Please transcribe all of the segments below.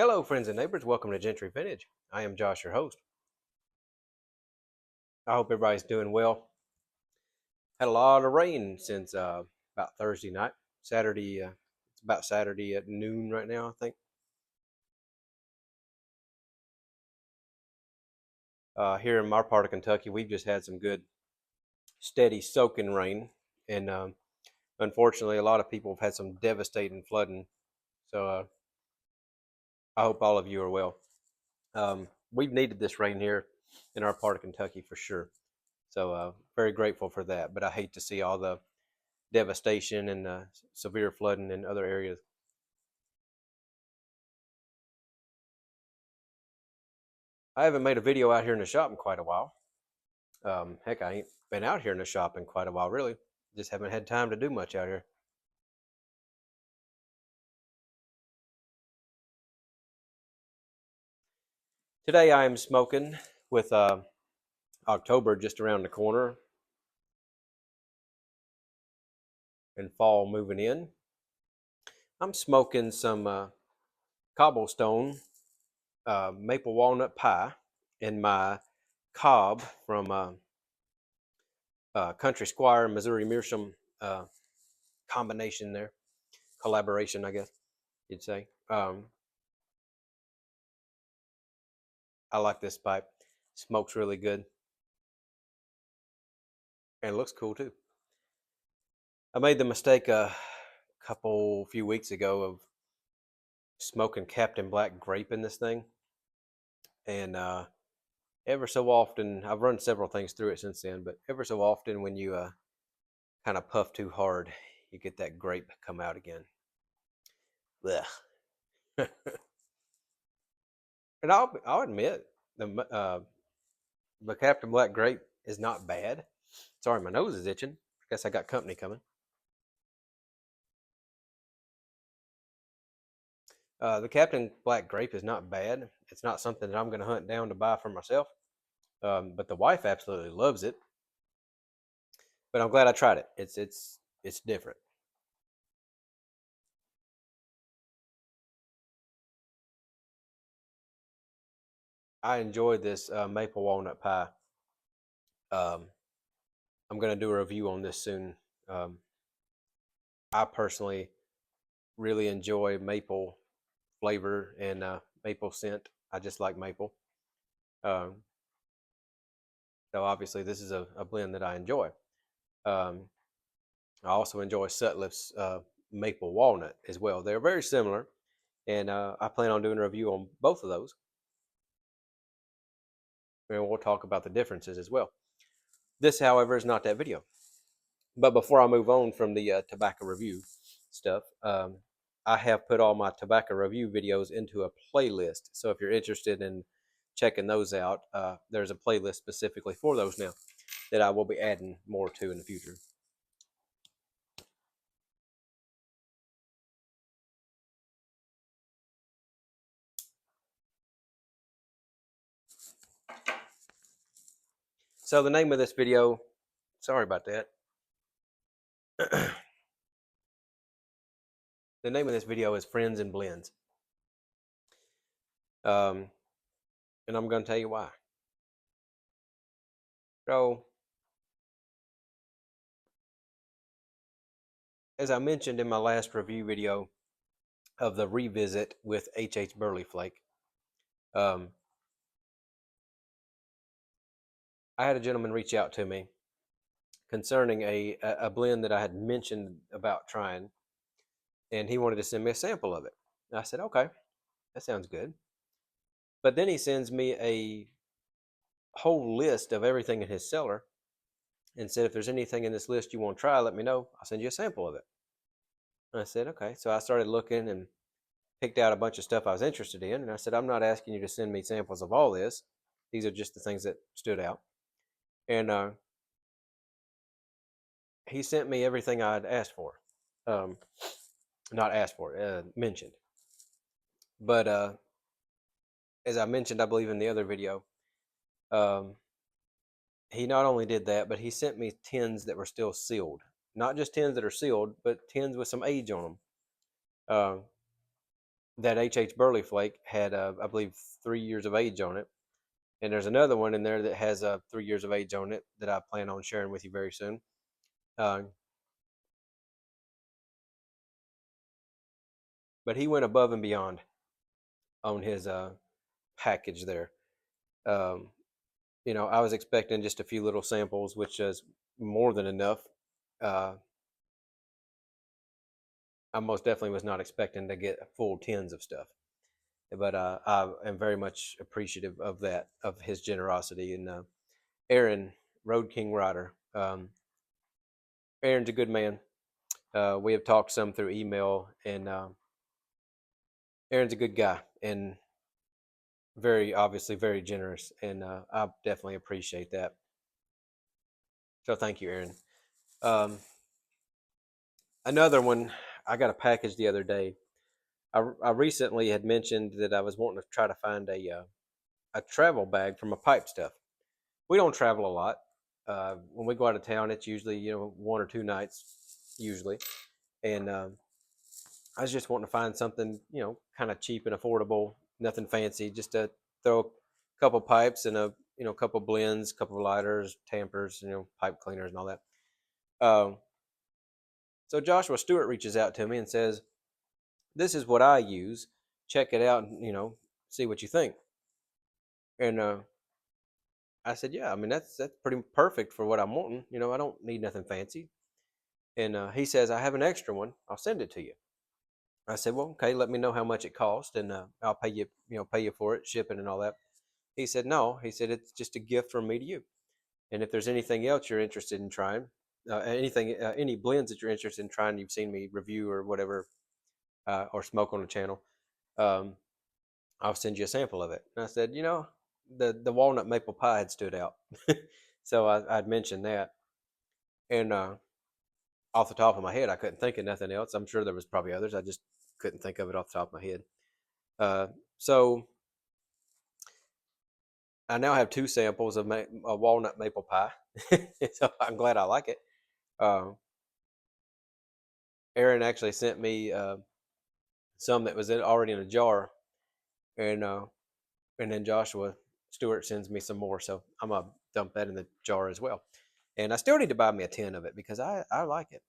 Hello, friends and neighbors. Welcome to Gentry Vintage. I am Josh, your host. I hope everybody's doing well. Had a lot of rain since about Thursday night. Saturday, it's about Saturday at noon right now, I think. Here in my part of Kentucky, we've just had some good, steady, soaking rain. And unfortunately, a lot of people have had some devastating flooding. So I hope all of you are well. We've needed this rain here in our part of Kentucky for sure. So very grateful for that. But I hate to see all the devastation and severe flooding in other areas. I haven't made a video out here in the shop in quite a while. Heck, I ain't been out here in the shop in quite a while, really. Just haven't had time to do much out here. Today I am smoking with October just around the corner and fall moving in. I'm smoking some cobblestone maple walnut pie in my cob from Country Squire Missouri Meerschaum combination there, collaboration, I guess you'd say. I like this pipe. Smokes really good and looks cool too. I made the mistake a few weeks ago of smoking Captain Black Grape in this thing, and ever so often I've run several things through it since then, but ever so often when you kind of puff too hard, you get that grape come out again. Blech. And I'll admit the Captain Black Grape is not bad. Sorry, my nose is itching. I guess I got company coming. The Captain Black Grape is not bad. It's not something that I'm going to hunt down to buy for myself, but the wife absolutely loves it. But I'm glad I tried it. It's different. I enjoyed this maple walnut pie. Um, I'm going to do a review on this soon. Um, I personally really enjoy maple flavor and maple scent. I just like maple. Um, so obviously, this is a blend that I enjoy. Um, I also enjoy Sutliff's maple walnut as well. They're very similar, and I plan on doing a review on both of those, and we'll talk about the differences as well. This, however, is not that video. But before I move on from the tobacco review stuff, I have put all my tobacco review videos into a playlist. So if you're interested in checking those out, there's a playlist specifically for those now that I will be adding more to in the future. So the name of this video, sorry about that. The name of this video is Friends and Blends. And I'm going to tell you why. So, as I mentioned in my last review video of the revisit with H.H. Burley Flake, um, I had a gentleman reach out to me concerning a blend that I had mentioned about trying, and he wanted to send me a sample of it. And I said, okay, that sounds good. But then he sends me a whole list of everything in his cellar and said, if there's anything in this list you want to try, let me know. I'll send you a sample of it. And I said, okay. So I started looking and picked out a bunch of stuff I was interested in. And I said, I'm not asking you to send me samples of all this. These are just the things that stood out. And he sent me everything I'd asked for. Um, not asked for, mentioned. But as I mentioned, I believe in the other video, um, he not only did that, but he sent me tins that were still sealed. Not just tins that are sealed, but tins with some age on them. that H Burley flake had, I believe, 3 years of age on it, and there's another one in there that has 3 years of age on it that I plan on sharing with you very soon. Uh, but he went above and beyond on his package there. Um, I was expecting just a few little samples, which is more than enough. Uh, I most definitely was not expecting to get full tins of stuff, but I am very much appreciative of that, of his generosity. And Aaron, Road King Rider, Aaron's a good man. We have talked some through email, and Aaron's a good guy and very obviously very generous, and I definitely appreciate that. So thank you, Aaron. Um, Another one, I got a package the other day. I recently had mentioned that I was wanting to try to find a travel bag for my pipe stuff. We don't travel a lot. When we go out of town, it's usually 1 or 2 nights, usually. And I was just wanting to find something kind of cheap and affordable, nothing fancy, just to throw a couple pipes and a couple blends, couple lighters, tampers, pipe cleaners and all that. Um, so Joshua Stewart reaches out to me and says, "This is what I use. Check it out and see what you think." And I said, "Yeah, I mean that's pretty perfect for what I'm wanting. I don't need nothing fancy." And he says, "I have an extra one. I'll send it to you." I said, "Well, okay. Let me know how much it cost, and I'll pay you. Pay you for it, shipping and all that." He said, "No." He said, "It's just a gift from me to you. And if there's anything else you're interested in trying, any blends that you're interested in trying, you've seen me review or whatever, or smoke on the channel, um, I'll send you a sample of it." And I said, the walnut maple pie had stood out, so I'd mentioned that, and off the top of my head, I couldn't think of nothing else. I'm sure there was probably others. I just couldn't think of it off the top of my head. So I now have two samples of a walnut maple pie, so I'm glad I like it. Uh, Aaron actually sent me some that was already in a jar, and then Joshua Stewart sends me some more, so I'm gonna dump that in the jar as well. And I still need to buy me a tin of it because I like it.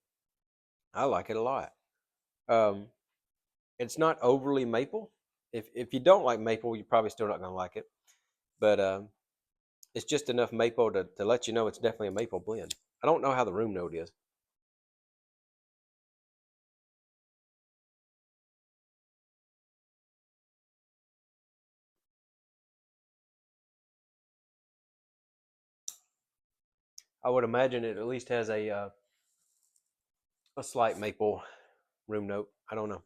I like it a lot. Um, it's not overly maple. If you don't like maple, you're probably still not gonna like it. But it's just enough maple to let you know it's definitely a maple blend. I don't know how the room note is. I would imagine it at least has a slight maple room note. I don't know,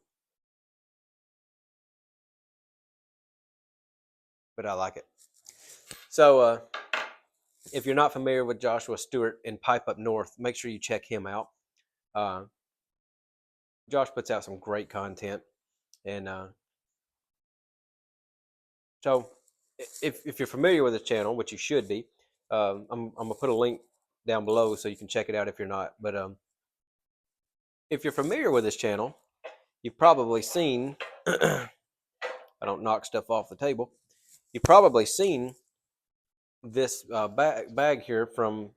but I like it. So if you're not familiar with Joshua Stewart in Pipe Up North, make sure you check him out. Uh, Josh puts out some great content, and so if you're familiar with his channel, which you should be, I'm gonna put a link down below so you can check it out if you're not. But if you're familiar with his channel, you've probably seen. I don't knock stuff off the table. You've probably seen this bag here from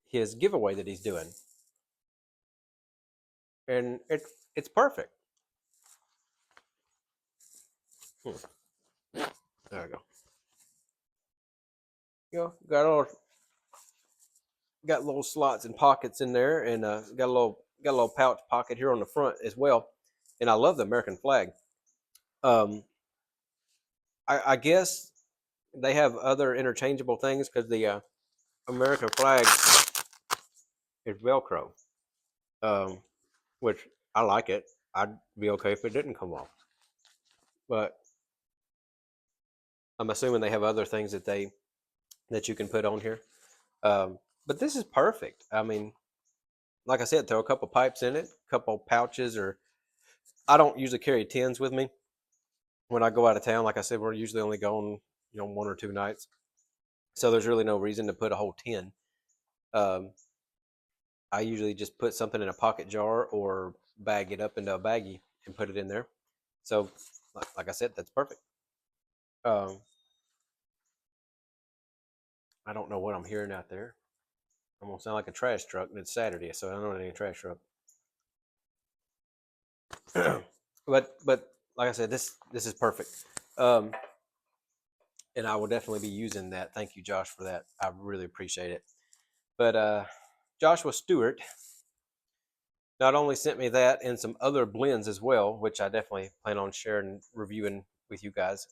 his giveaway that he's doing, and it's perfect. Hmm. There we go. Got little slots and pockets in there, and got a little pouch pocket here on the front as well. And I love the American flag. Um, I guess they have other interchangeable things because the American flag is Velcro, um, which I like it. I'd be okay if it didn't come off, but I'm assuming they have other things that you can put on here. But this is perfect. I mean, like I said, throw a couple pipes in it, a couple pouches, or I don't usually carry tins with me when I go out of town. Like I said, we're usually only going 1 or 2 nights, so there's really no reason to put a whole tin. Um, I usually just put something in a pocket jar or bag it up into a baggie and put it in there. So like I said, that's perfect. Um, I don't know what I'm hearing out there. I'm gonna sound like a trash truck, and it's Saturday, so I don't know any trash truck. But like I said, this is perfect. Um, and I will definitely be using that. Thank you, Josh, for that. I really appreciate it. But Joshua Stewart not only sent me that and some other blends as well, which I definitely plan on sharing and reviewing with you guys.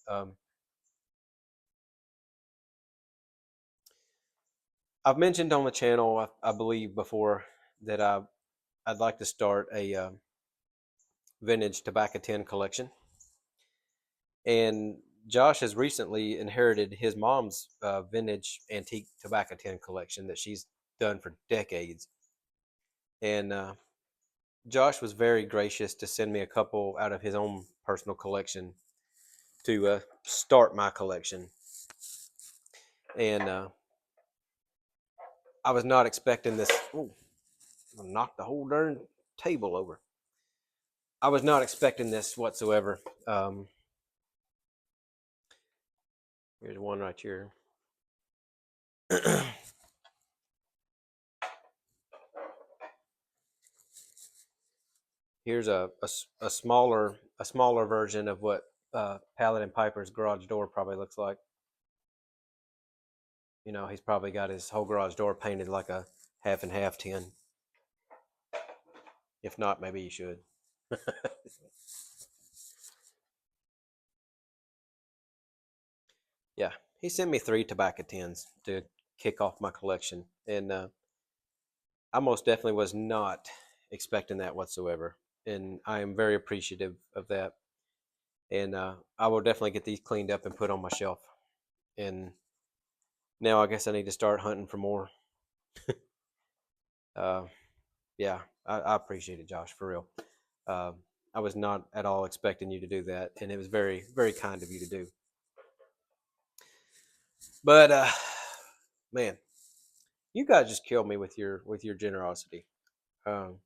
I've mentioned on the channel, I believe before, that I'd like to start a vintage tobacco tin collection. And Josh has recently inherited his mom's vintage antique tobacco tin collection that she's done for decades. And Josh was very gracious to send me a couple out of his own personal collection to start my collection. And I was not expecting this. Ooh, I knocked the whole darn table over. I was not expecting this whatsoever. Here's one right here. Here's a smaller version of what Paladin Piper's garage door probably looks like. You know, he's probably got his whole garage door painted like a half and half tin. If not, maybe you should. Yeah, he sent me 3 tobacco tins to kick off my collection, and I most definitely was not expecting that whatsoever, and I am very appreciative of that. And I will definitely get these cleaned up and put on my shelf. And now I guess I need to start hunting for more. uh, yeah, I appreciate it, Josh, for real. Uh, I was not at all expecting you to do that, and it was very, very kind of you to do. But man, you guys just killed me with your generosity. Um,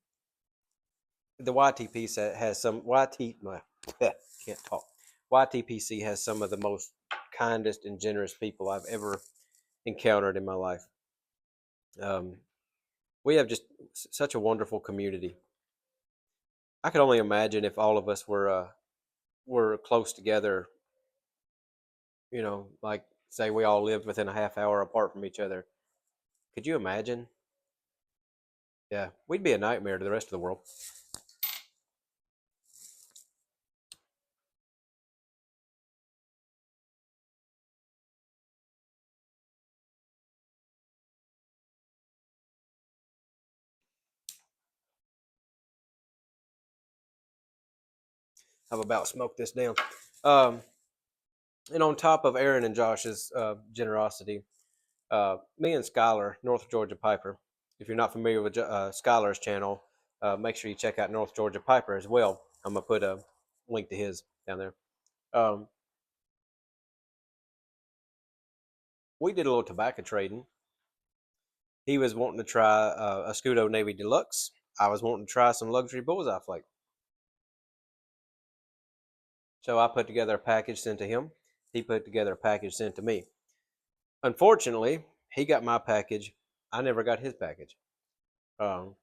the YTP has some YT can't talk. YTPC has some of the most kindest and generous people I've ever encountered in my life. Um, we have just such a wonderful community. I could only imagine if all of us were close together. You know, like say we all lived within a half hour apart from each other. Could you imagine? Yeah, we'd be a nightmare to the rest of the world. I've about smoked this down. Um, and on top of Aaron and Josh's generosity, me and Skylar, North Georgia Piper. If you're not familiar with Skylar's channel, make sure you check out North Georgia Piper as well. I'm gonna put a link to his down there. Um, we did a little tobacco trading. He was wanting to try a Scudo Navy Deluxe. I was wanting to try some luxury bullseye flake. So I put together a package sent to him. He put together a package sent to me. Unfortunately, he got my package. I never got his package. Um,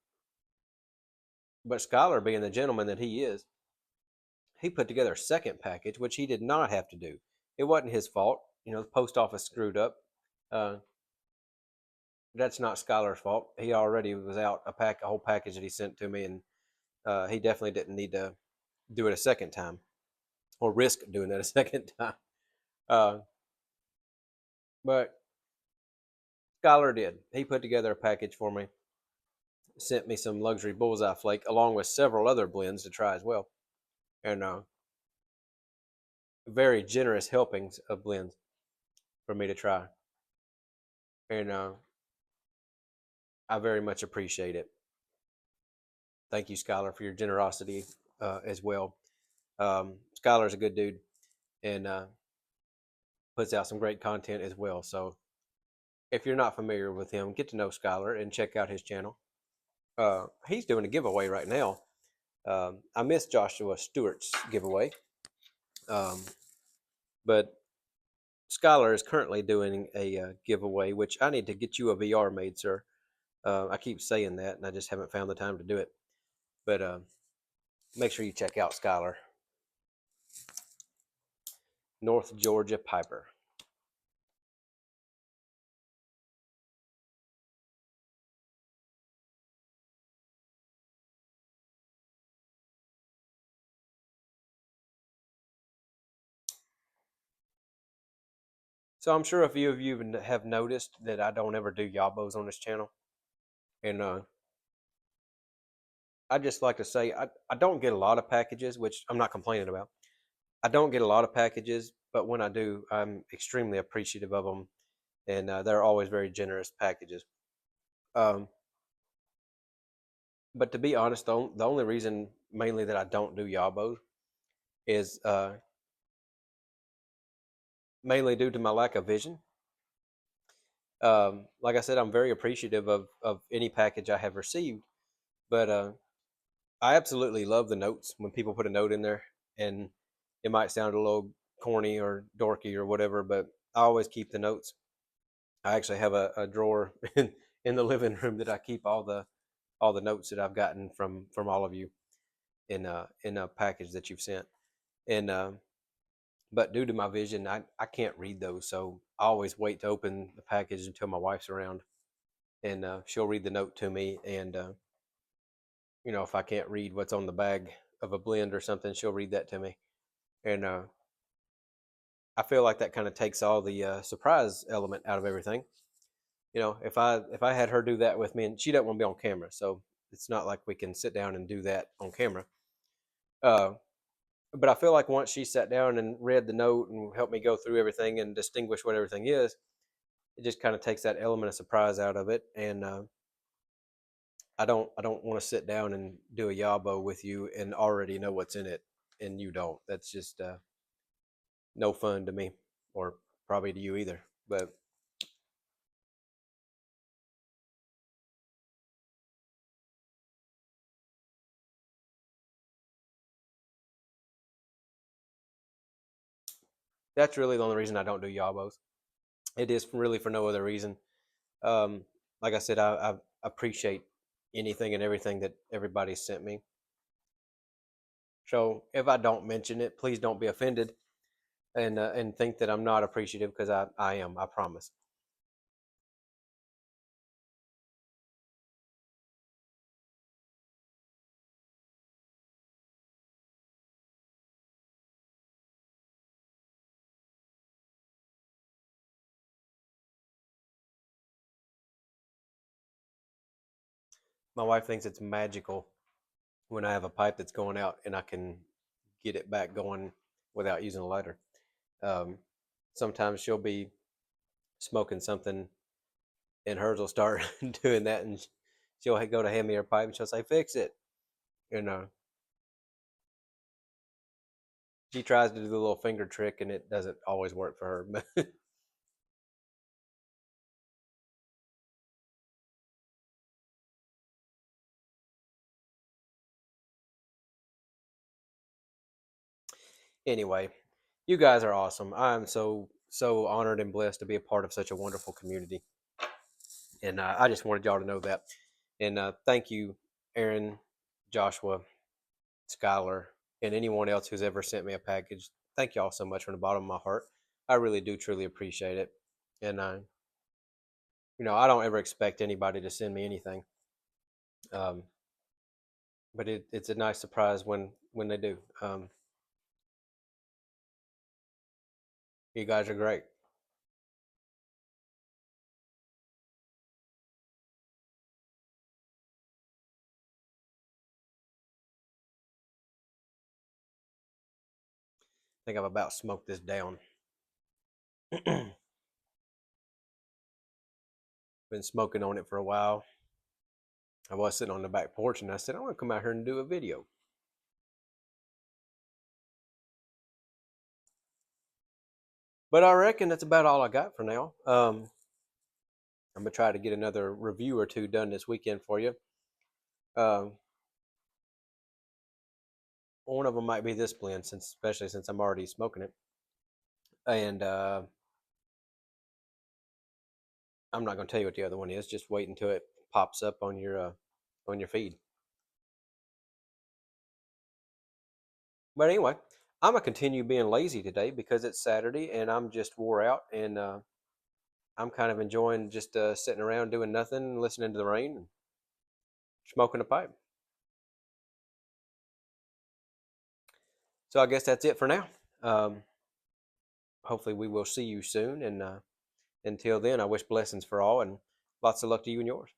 but Skylar, being the gentleman that he is, he put together a second package, which he did not have to do. It wasn't his fault. You know, the post office screwed up. Uh, that's not Skylar's fault. He already was out a whole package that he sent to me, and he definitely didn't need to do it a second time or risk doing that a second time. Uh, but Skylar did. He put together a package for me, sent me some luxury bullseye flake along with several other blends to try as well, and very generous helpings of blends for me to try. And I very much appreciate it. Thank you, Skylar, for your generosity as well. Skylar's a good dude and puts out some great content as well. So if you're not familiar with him, get to know Skylar and check out his channel. He's doing a giveaway right now. I missed Joshua Stewart's giveaway. Um, but Skylar is currently doing a giveaway, which I need to get you a VR made, sir. I keep saying that, and I just haven't found the time to do it. But make sure you check out Skylar, North Georgia Piper. So I'm sure a few of you have noticed that I don't ever do yabos on this channel, and I just like to say I don't get a lot of packages, which I'm not complaining about. I don't get a lot of packages, but when I do, I'm extremely appreciative of them, and they're always very generous packages. Um, but to be honest, the only reason mainly that I don't do yabos is mainly due to my lack of vision. Like I said, I'm very appreciative of any package I have received, but I absolutely love the notes when people put a note in there, and it might sound a little corny or dorky or whatever, but I always keep the notes. I actually have a drawer in the living room that I keep all the notes that I've gotten from all of you in a package that you've sent. And but due to my vision, I can't read those, so I always wait to open the package until my wife's around, and she'll read the note to me. And if I can't read what's on the bag of a blend or something, she'll read that to me. And I feel like that kind of takes all the surprise element out of everything. If I had her do that with me, and she doesn't want to be on camera, so it's not like we can sit down and do that on camera. Uh, but I feel like once she sat down and read the note and helped me go through everything and distinguish what everything is, it just kind of takes that element of surprise out of it. And I don't want to sit down and do a yabo with you and already know what's in it, and you don't. That's just no fun to me, or probably to you either. But that's really the only reason I don't do yabos. It is really for no other reason. Um, like I said, I appreciate anything and everything that everybody sent me. So if I don't mention it, please don't be offended and think that I'm not appreciative, because I am. I promise. My wife thinks it's magical when I have a pipe that's going out and I can get it back going without using a lighter. Um, Sometimes she'll be smoking something and hers will start doing that, and she'll go to hand me her pipe and she'll say, "Fix it." You know, she tries to do the little finger trick and it doesn't always work for her. But anyway, you guys are awesome. I'm so honored and blessed to be a part of such a wonderful community, and I just wanted y'all to know that. And thank you, Aaron, Joshua, Skylar, and anyone else who's ever sent me a package. Thank y'all so much from the bottom of my heart. I really do truly appreciate it. And I don't ever expect anybody to send me anything, um, but it's a nice surprise when they do. You guys are great. I think I've about smoked this down. Been smoking on it for a while. I was sitting on the back porch and I said, I want to come out here and do a video. But I reckon that's about all I got for now. I'm gonna try to get another review or two done this weekend for you. Um, one of them might be this blend, especially since I'm already smoking it. And I'm not going to tell you what the other one is. Just wait until it pops up on your feed. But anyway, I'm gonna continue being lazy today because it's Saturday and I'm just wore out, and I'm kind of enjoying just sitting around doing nothing, listening to the rain, and smoking a pipe. So I guess that's it for now. Um, Hopefully, we will see you soon. And until then, I wish blessings for all and lots of luck to you and yours.